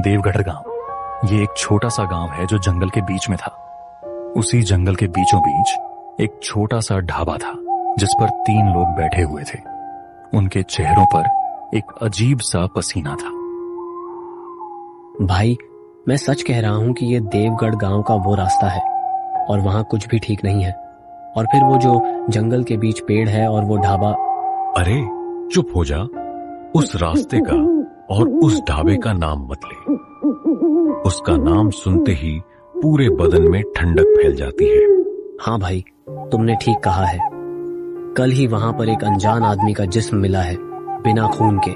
देवगढ़ गांव ये एक छोटा सा गांव है जो जंगल के बीच में था। उसी जंगल के बीचों बीच एक छोटा सा ढाबा था जिस पर 3 लोग बैठे हुए थे। उनके चेहरों पर एक अजीब सा पसीना था। भाई, मैं सच कह रहा हूं कि ये देवगढ़ गांव का वो रास्ता है और वहां कुछ भी ठीक नहीं है। और फिर वो जो जंगल के बीच पेड़ है और वो ढाबा। अरे चुप हो जा। उस रास्ते का और उस ढाबे का नाम मत ले। उसका नाम सुनते ही पूरे बदन में ठंडक फैल जाती है। हाँ भाई, तुमने ठीक कहा है। कल ही वहां पर एक अनजान आदमी का जिस्म मिला है, बिना खून के।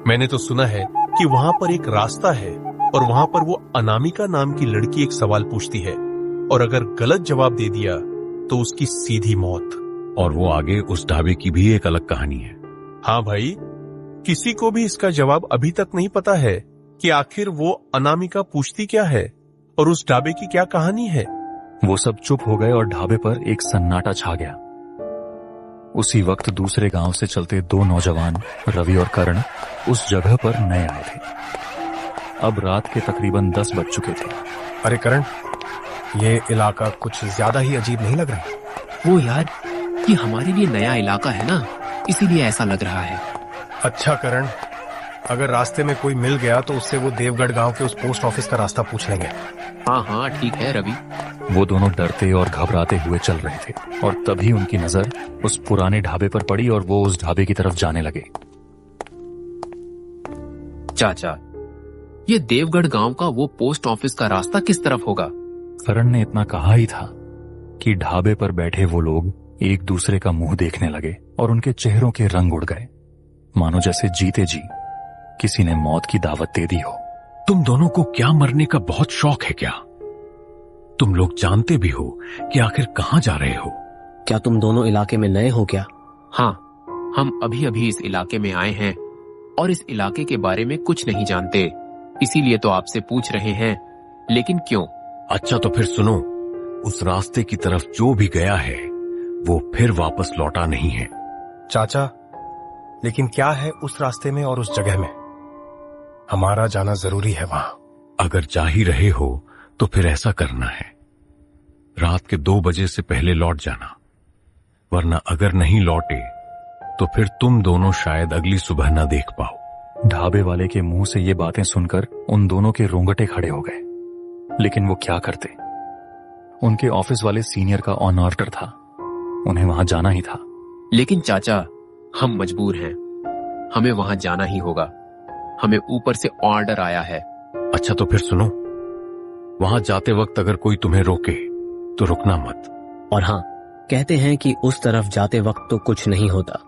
मैंने तो सुना है कि वहां पर एक रास्ता है और वहां पर वो अनामिका नाम की लड़की एक सवाल पूछती है और अगर गलत जवाब दे दिया तो उसकी सीधी मौत। और वो आगे उस ढाबे की भी एक अलग कहानी है। हाँ भाई, किसी को भी इसका जवाब अभी तक नहीं पता है कि आखिर वो अनामिका पूछती क्या है और उस ढाबे की क्या कहानी है। वो सब चुप हो गए और ढाबे पर एक सन्नाटा छा गया। उसी वक्त दूसरे गांव से चलते 2 नौजवान रवि और करण उस जगह पर नए आए थे। अब रात के तकरीबन 10 बज चुके थे। अरे करण, ये इलाका कुछ ज्यादा ही अजीब नहीं लग रहा? वो यार, ये हमारे लिए नया इलाका है ना, इसीलिए ऐसा लग रहा है। अच्छा करण, अगर रास्ते में कोई मिल गया तो उससे वो देवगढ़ गांव के उस पोस्ट ऑफिस का रास्ता पूछ लेंगे। हाँ हाँ ठीक है रवि। वो दोनों डरते और घबराते हुए चल रहे थे और तभी उनकी नजर उस पुराने ढाबे पर पड़ी और वो उस ढाबे की तरफ जाने लगे। चाचा, ये देवगढ़ गांव का वो पोस्ट ऑफिस का रास्ता किस तरफ होगा? करण ने इतना कहा ही था कि ढाबे पर बैठे वो लोग एक दूसरे का मुंह देखने लगे और उनके चेहरों के रंग उड़ गए, मानो जैसे जीते जी किसी ने मौत की दावत दे दी हो। तुम दोनों को क्या मरने का बहुत शौक है क्या? तुम लोग जानते भी हो कि आखिर कहां जा रहे हो? क्या तुम दोनों इलाके में नए हो क्या? हाँ, हम अभी अभी इस इलाके में आए हैं और इस इलाके के बारे में कुछ नहीं जानते, इसीलिए तो आपसे पूछ रहे हैं। लेकिन क्यों? अच्छा तो फिर सुनो, उस रास्ते की तरफ जो भी गया है वो फिर वापस लौटा नहीं है। चाचा, लेकिन क्या है उस रास्ते में और उस जगह में? हमारा जाना जरूरी है वहां। अगर जा ही रहे हो तो फिर ऐसा करना है, रात के 2 बजे से पहले लौट जाना, वरना अगर नहीं लौटे तो फिर तुम दोनों शायद अगली सुबह न देख पाओ। ढाबे वाले के मुंह से ये बातें सुनकर उन दोनों के रोंगटे खड़े हो गए, लेकिन वो क्या करते? उनके ऑफिस वाले सीनियर का ऑन ऑर्डर था, उन्हें वहां जाना ही था। लेकिन चाचा, हम मजबूर हैं, हमें वहां जाना ही होगा। हमें ऊपर से ऑर्डर आया है। अच्छा तो फिर सुनो, वहां जाते वक्त अगर कोई तुम्हें रोके तो रुकना मत। और हाँ, कहते हैं कि उस तरफ जाते वक्त तो कुछ नहीं होता,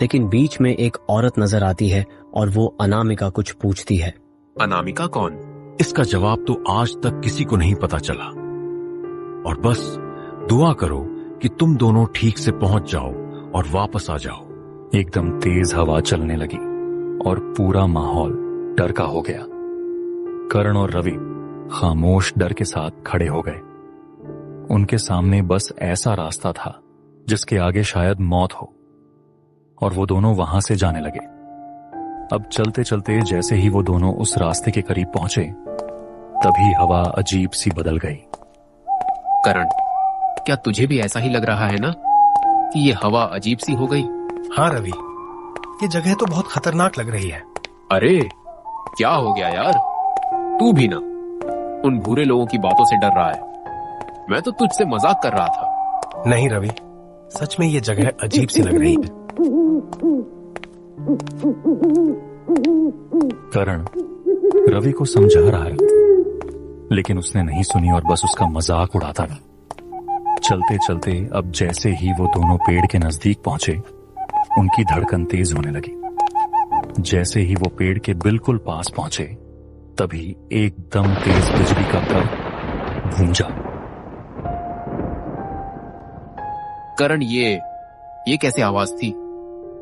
लेकिन बीच में एक औरत नजर आती है और वो अनामिका कुछ पूछती है। अनामिका कौन? इसका जवाब तो आज तक किसी को नहीं पता चला। और बस दुआ करो कि तुम दोनों ठीक से पहुंच जाओ और वापस आ जाओ। एकदम तेज हवा चलने लगी और पूरा माहौल डर का हो गया। करण और रवि खामोश डर के साथ खड़े हो गए। उनके सामने बस ऐसा रास्ता था जिसके आगे शायद मौत हो, और वो दोनों वहां से जाने लगे। अब चलते चलते जैसे ही वो दोनों उस रास्ते के करीब पहुंचे, तभी हवा अजीब सी बदल गई। करण, क्या तुझे भी ऐसा ही लग रहा है ना कि ये हवा अजीब सी हो गई? हाँ रवि, ये जगह तो बहुत खतरनाक लग रही है। अरे क्या हो गया यार, तू भी ना उन भूरे लोगों की बातों से डर रहा है। मैं तो तुझसे मजाक कर रहा था। नहीं रवि, सच में ये जगह अजीब सी लग रही है। करण रवि को समझा रहा है, लेकिन उसने नहीं सुनी और बस उसका मजाक उड़ाता रहा। चलते चलते अब जैसे ही वो दोनों पेड़ के नजदीक पहुंचे, उनकी धड़कन तेज होने लगी। जैसे ही वो पेड़ के बिल्कुल पास पहुंचे, तभी एकदम तेज बिजली का कर गूंजा। करण, ये कैसे आवाज थी?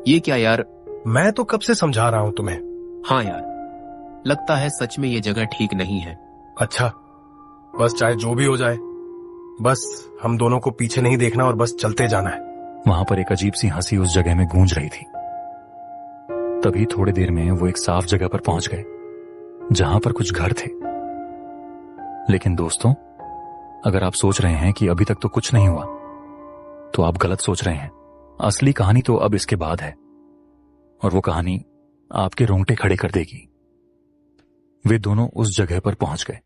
ये क्या यार? मैं तो कब से समझा रहा हूं तुम्हें। हाँ यार, लगता है सच में ये जगह ठीक नहीं है। अच्छा, बस चाहे जो भी हो जाए, बस हम दोनों को पीछे नहीं देखना और बस चलते जाना है। वहां पर एक अजीब सी हंसी उस जगह में गूंज रही थी। तभी थोड़ी देर में वो एक साफ जगह पर पहुंच गए, जहां पर कुछ घर थे। लेकिन दोस्तों, अगर आप सोच रहे हैं कि अभी तक तो कुछ नहीं हुआ, तो आप गलत सोच रहे हैं। असली कहानी तो अब इसके बाद है, और वो कहानी आपके रोंगटे खड़े कर देगी। वे दोनों उस जगह पर पहुंच गए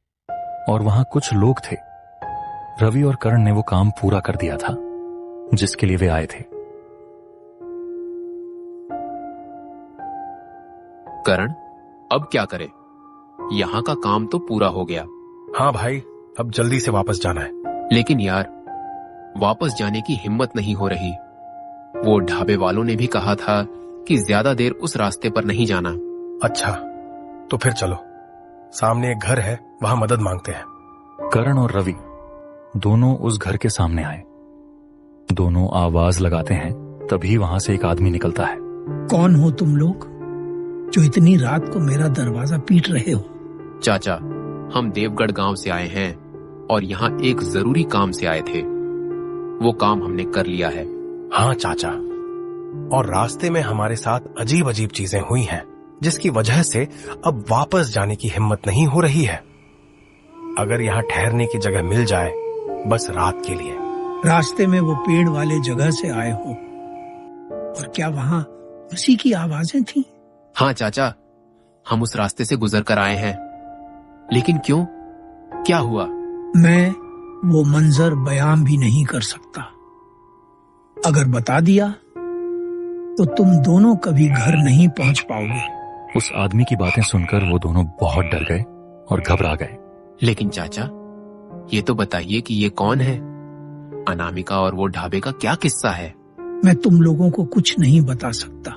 और वहां कुछ लोग थे। रवि और करण ने वो काम पूरा कर दिया था जिसके लिए वे आए थे। करण, अब क्या करें? यहाँ का काम तो पूरा हो गया। हाँ भाई, अब जल्दी से वापस जाना है। लेकिन यार, वापस जाने की हिम्मत नहीं हो रही। वो ढाबे वालों ने भी कहा था कि ज्यादा देर उस रास्ते पर नहीं जाना। अच्छा, तो फिर चलो, सामने एक घर है, वहां मदद मांगते हैं। करण और रवि दोनों उस घर के सामने आए। दोनों आवाज लगाते हैं, तभी वहां से एक आदमी निकलता है। कौन हो तुम लोग जो इतनी रात को मेरा दरवाजा पीट रहे हो? चाचा, हम देवगढ़ गांव से आए हैं और यहाँ एक जरूरी काम से आए थे। वो काम हमने कर लिया है। हाँ चाचा, और रास्ते में हमारे साथ अजीब अजीब चीजें हुई हैं, जिसकी वजह से अब वापस जाने की हिम्मत नहीं हो रही है। अगर यहाँ ठहरने की जगह मिल जाए, बस रात के लिए। रास्ते में वो पेड़ वाले जगह से आए हो, और क्या वहाँ उसी की आवाजें थी? हाँ चाचा, हम उस रास्ते से गुजर कर आए हैं। लेकिन क्यों? क्या हुआ? मैं वो मंजर बयान भी नहीं कर सकता। अगर बता दिया तो तुम दोनों कभी घर नहीं पहुंच पाओगे। उस आदमी की बातें सुनकर वो दोनों बहुत डर गए और घबरा गए। लेकिन चाचा, ये तो बताइए कि ये कौन है? अनामिका और वो ढाबे का क्या किस्सा है? मैं तुम लोगों को कुछ नहीं बता सकता।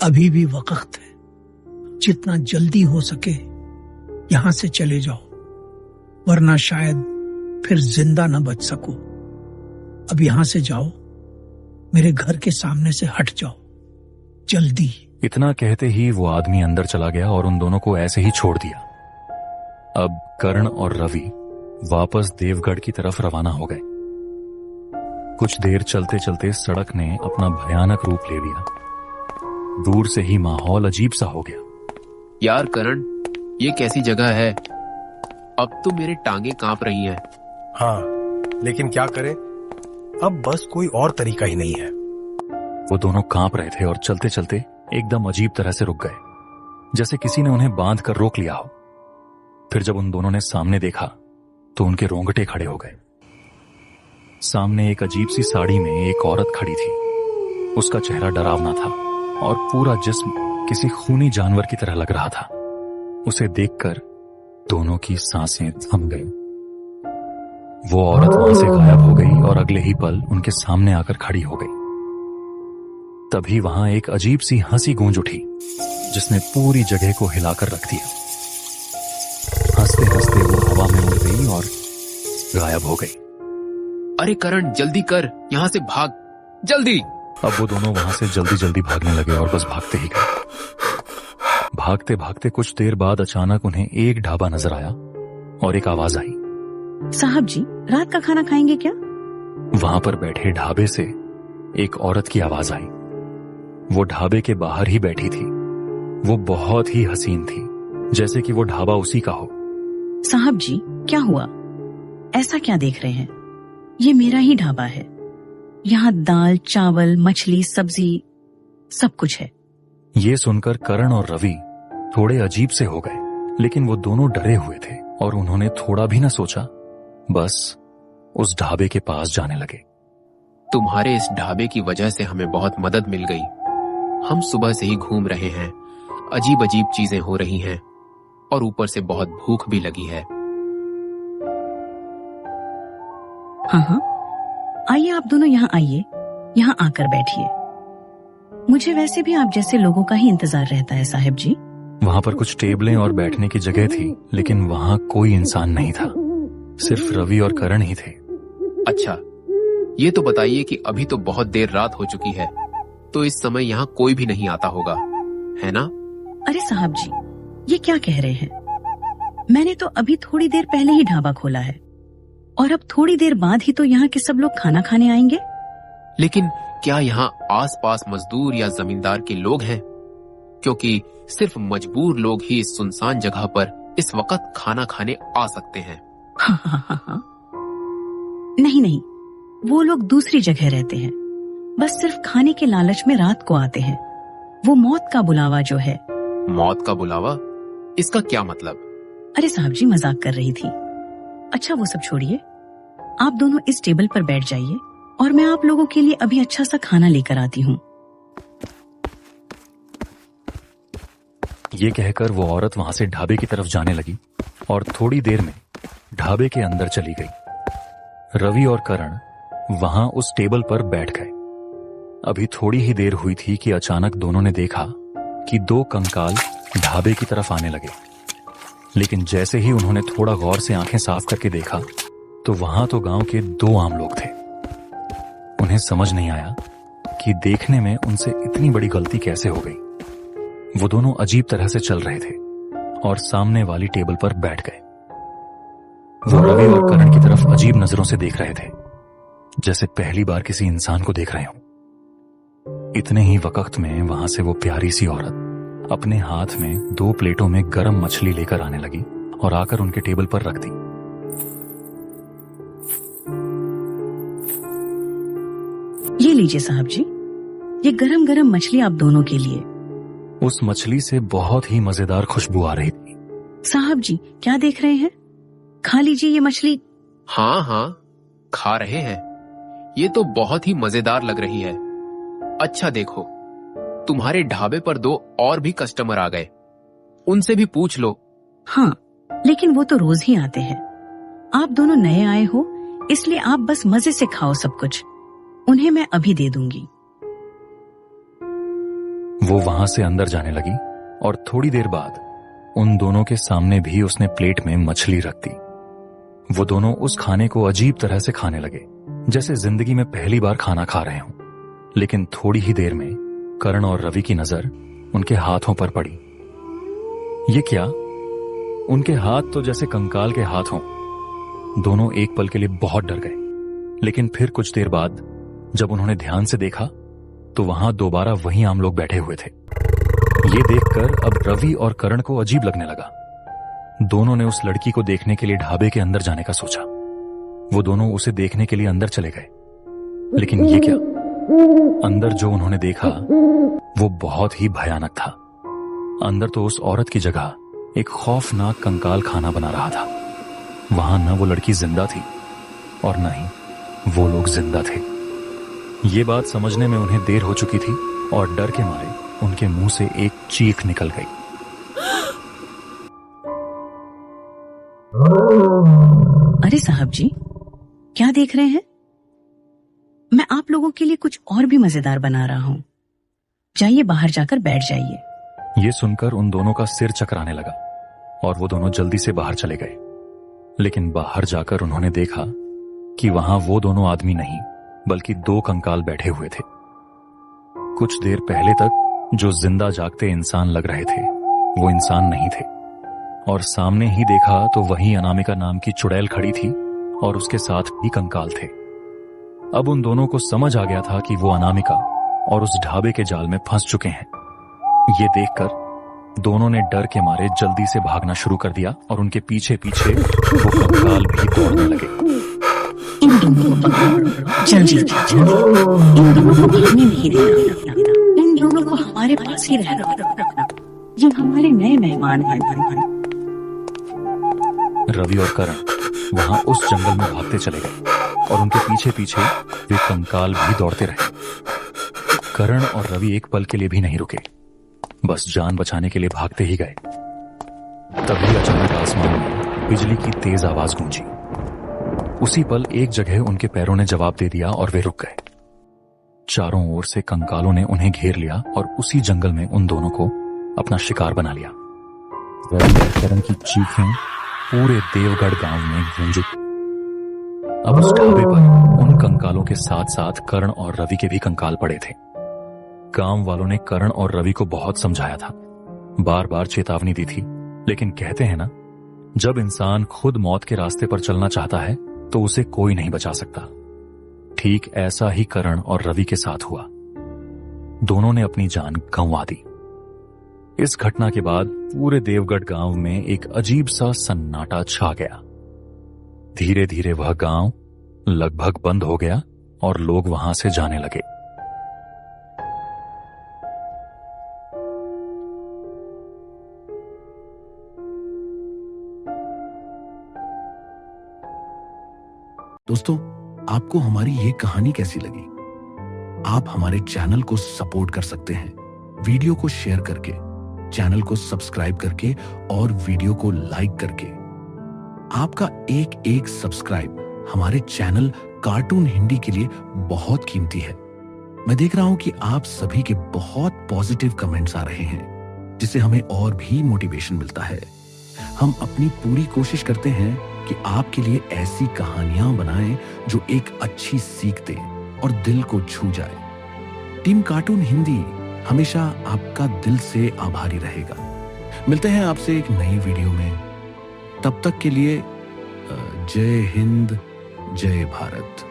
अभी भी वक्त है। जितना जल्दी हो सके यहां से चले जाओ, वरना शायद फिर जिंदा न बच सको। अब यहां से जाओ, मेरे घर के सामने से हट जाओ, जल्दी। इतना कहते ही वो आदमी अंदर चला गया और उन दोनों को ऐसे ही छोड़ दिया। अब करण और रवि वापस देवगढ़ की तरफ रवाना हो गए। कुछ देर चलते चलते सड़क ने अपना भयानक रूप ले लिया। दूर से ही माहौल अजीब सा हो गया। यार करण, ये कैसी जगह है? अब तो मेरे टांगे कांप रही हैं। हाँ, लेकिन क्या करें, अब बस कोई और तरीका ही नहीं है। वो दोनों कांप रहे थे और चलते चलते एकदम अजीब तरह से रुक गए, जैसे किसी ने उन्हें बांध कर रोक लिया हो। फिर जब उन दोनों ने सामने देखा तो उनके रोंगटे खड़े हो गए। सामने एक अजीब सी साड़ी में एक औरत खड़ी थी। उसका चेहरा डरावना था और पूरा जिस्म किसी खूनी जानवर की तरह लग रहा था। उसे देखकर दोनों की सांसें थम गईं। वो औरत वहां से गायब हो गई और अगले ही पल उनके सामने आकर खड़ी हो गई। तभी वहां एक अजीब सी हंसी गूंज उठी, जिसने पूरी जगह को हिलाकर रख दिया। हंसते हंसते वो हवा में उड़ गई और गायब हो गई। अरे करण, जल्दी कर, यहाँ से भाग, जल्दी। अब वो दोनों वहां से जल्दी जल्दी भागने लगे और बस भागते ही गए। भागते भागते कुछ देर बाद अचानक उन्हें एक ढाबा नजर आया और एक आवाज आई। साहब जी, रात का खाना खाएंगे क्या? वहां पर बैठे ढाबे से एक औरत की आवाज आई। वो ढाबे के बाहर ही बैठी थी। वो बहुत ही हसीन थी, जैसे कि वो ढाबा उसी का हो। साहब जी, क्या हुआ? ऐसा क्या देख रहे हैं? ये मेरा ही ढाबा है। यहाँ दाल, चावल, मछली, सब्जी सब कुछ है। ये सुनकर करण और रवि थोड़े अजीब से हो गए, लेकिन वो दोनों डरे हुए थे और उन्होंने थोड़ा भी न सोचा, बस उस ढाबे के पास जाने लगे। तुम्हारे इस ढाबे की वजह से हमें बहुत मदद मिल गई। हम सुबह से ही घूम रहे हैं, अजीब अजीब चीजें हो रही हैं और ऊपर से बहुत भूख भी लगी है। हाँ हाँ, आइए आप दोनों यहाँ आइए, यहाँ आकर बैठिए। मुझे वैसे भी आप जैसे लोगों का ही इंतजार रहता है साहिब जी। वहां पर कुछ टेबलें और बैठने की जगह थी, लेकिन वहां कोई इंसान नहीं था, सिर्फ रवि और करण ही थे। अच्छा, ये तो बताइए कि अभी तो बहुत देर रात हो चुकी है, तो इस समय यहाँ कोई भी नहीं आता होगा, है ना? अरे साहब जी, ये क्या कह रहे हैं? मैंने तो अभी थोड़ी देर पहले ही ढाबा खोला है और अब थोड़ी देर बाद ही तो यहाँ के सब लोग खाना खाने आएंगे। लेकिन क्या यहाँ आसपास मजदूर या जमींदार के लोग हैं? क्योंकि सिर्फ मजबूर लोग ही इस सुनसान जगह पर इस वक्त खाना खाने आ सकते हैं। हाँ। नहीं नहीं, वो लोग दूसरी जगह रहते हैं, बस सिर्फ खाने के लालच में रात को आते हैं। वो मौत का बुलावा जो है। मौत का बुलावा? इसका क्या मतलब? अरे साहब जी, मजाक कर रही थी। अच्छा वो सब छोड़िए, आप दोनों इस टेबल पर बैठ जाइए और मैं आप लोगों के लिए अभी अच्छा सा खाना लेकर आती हूँ। ये कहकर वो औरत वहां से ढाबे की तरफ जाने लगी और थोड़ी देर में ढाबे के अंदर चली गई। रवि और करण वहां उस टेबल पर बैठ गए। अभी थोड़ी ही देर हुई थी कि अचानक दोनों ने देखा कि दो कंकाल ढाबे की तरफ आने लगे। लेकिन जैसे ही उन्होंने थोड़ा गौर से आंखें साफ करके देखा तो वहां तो गांव के 2 आम लोग थे। उन्हें समझ नहीं आया कि देखने में उनसे इतनी बड़ी गलती कैसे हो गई। वो दोनों अजीब तरह से चल रहे थे और सामने वाली टेबल पर बैठ गए। वो रवि और करण की तरफ अजीब नजरों से देख रहे थे, जैसे पहली बार किसी इंसान को देख रहे हों। इतने ही वक्त में वहां से वो प्यारी सी औरत अपने हाथ में 2 प्लेटों में गरम मछली लेकर आने लगी और आकर उनके टेबल पर रख दी। ये लीजिए साहब जी, ये गरम गरम मछली आप दोनों के लिए। उस मछली से बहुत ही मजेदार खुशबू आ रही थी। साहब जी क्या देख रहे हैं, खा लीजिए ये मछली। हाँ, खा रहे हैं। ये तो बहुत ही मजेदार लग रही है। अच्छा देखो, तुम्हारे ढाबे पर 2 और भी कस्टमर आ गए, उनसे भी पूछ लो। हाँ, लेकिन वो तो रोज ही आते हैं। आप दोनों नए आए हो, इसलिए आप बस मजे से खाओ सब कुछ। उन्हें मैं अभी दे दूंगी। वो वहां से अंदर जाने लगी और थोड़ी देर बाद उन दोनों के सामने भी उसने प्लेट में मछली रख दी। वो दोनों उस खाने को अजीब तरह से खाने लगे, जैसे जिंदगी में पहली बार खाना खा रहे हों। लेकिन थोड़ी ही देर में करण और रवि की नजर उनके हाथों पर पड़ी। ये क्या? उनके हाथ तो जैसे कंकाल के हाथ हों। दोनों एक पल के लिए बहुत डर गए, लेकिन फिर कुछ देर बाद जब उन्होंने ध्यान से देखा तो वहां दोबारा वही आम लोग बैठे हुए थे। ये देखकर अब रवि और करण को अजीब लगने लगा। दोनों ने उस लड़की को देखने के लिए ढाबे के अंदर जाने का सोचा। वो दोनों उसे देखने के लिए अंदर चले गए, लेकिन ये क्या? अंदर जो उन्होंने देखा वो बहुत ही भयानक था। अंदर तो उस औरत की जगह एक खौफनाक कंकाल खाना बना रहा था। वहां न वो लड़की जिंदा थी और न ही वो लोग जिंदा थे। ये बात समझने में उन्हें देर हो चुकी थी और डर के मारे उनके मुंह से एक चीख निकल गई। अरे साहब जी क्या देख रहे हैं? मैं आप लोगों के लिए कुछ और भी मजेदार बना रहा हूँ। जाइए बाहर जाकर बैठ जाइए। ये सुनकर उन दोनों का सिर चकराने लगा और वो दोनों जल्दी से बाहर चले गए। लेकिन बाहर जाकर उन्होंने देखा कि वहां वो दोनों आदमी नहीं बल्कि 2 कंकाल बैठे हुए थे। कुछ देर पहले तक जो जिंदा जागते इंसान लग रहे थे वो इंसान नहीं थे, और सामने ही देखा तो वही अनामिका नाम की चुड़ैल खड़ी थी और उसके साथ भी कंकाल थे। अब उन दोनों को समझ आ गया था कि वो अनामिका और उस ढाबे के जाल में फंस चुके हैं। ये देखकर दोनों ने डर के मारे जल्दी से भागना शुरू कर दिया और उनके पीछे पीछे वो कंकाल भी दौड़ने लगे। इन दोनों को पकड़ो, जल्दी इन दोनों को भागने नहीं देना। इन दोनों को हमारे पास ही रहना, ये हमारे नए मेहमान हैं। रवि और करण वहां उस जंगल में भागते चले गए और उनके पीछे पीछे वे कंकाल भी दौड़ते रहे। करण और रवि एक पल के लिए भी नहीं रुके, बस जान बचाने के लिए भागते ही गए। तभी अचानक आसमान में बिजली की तेज आवाज गूंजी। उसी पल एक जगह उनके पैरों ने जवाब दे दिया और वे रुक गए। चारों ओर से कंकालों ने उन्हें घेर लिया और उसी जंगल में उन दोनों को अपना शिकार बना लिया। रवि और करण की चीखें पूरे देवगढ़ गांव में गूंजी। अब उस ढाबे पर उन कंकालों के साथ साथ करण और रवि के भी कंकाल पड़े थे। गांव वालों ने करण और रवि को बहुत समझाया था, बार बार चेतावनी दी थी, लेकिन कहते हैं ना, जब इंसान खुद मौत के रास्ते पर चलना चाहता है तो उसे कोई नहीं बचा सकता। ठीक ऐसा ही करण और रवि के साथ हुआ। दोनों ने अपनी जान गंवा दी। इस घटना के बाद पूरे देवगढ़ गांव में एक अजीब सा सन्नाटा छा गया। धीरे धीरे वह गांव लगभग बंद हो गया और लोग वहां से जाने लगे। दोस्तों, आपको हमारी ये कहानी कैसी लगी? आप हमारे चैनल को सपोर्ट कर सकते हैं वीडियो को शेयर करके, चैनल को सब्सक्राइब करके और वीडियो को लाइक करके। आपका एक एक सब्सक्राइब हमारे चैनल कार्टून हिंदी के लिए बहुत कीमती है। मैं देख रहा हूं कि आप सभी के बहुत पॉजिटिव कमेंट्स आ रहे हैं, जिससे हमें और भी मोटिवेशन मिलता है। हम अपनी पूरी कोशिश करते हैं कि आपके लिए ऐसी कहानियां बनाएं जो एक अच्छी सीख दे और दिल को छू जाए। टीम कार्टून हिंदी हमेशा आपका दिल से आभारी रहेगा। मिलते हैं आपसे एक नई वीडियो में। तब तक के लिए जय हिंद, जय भारत।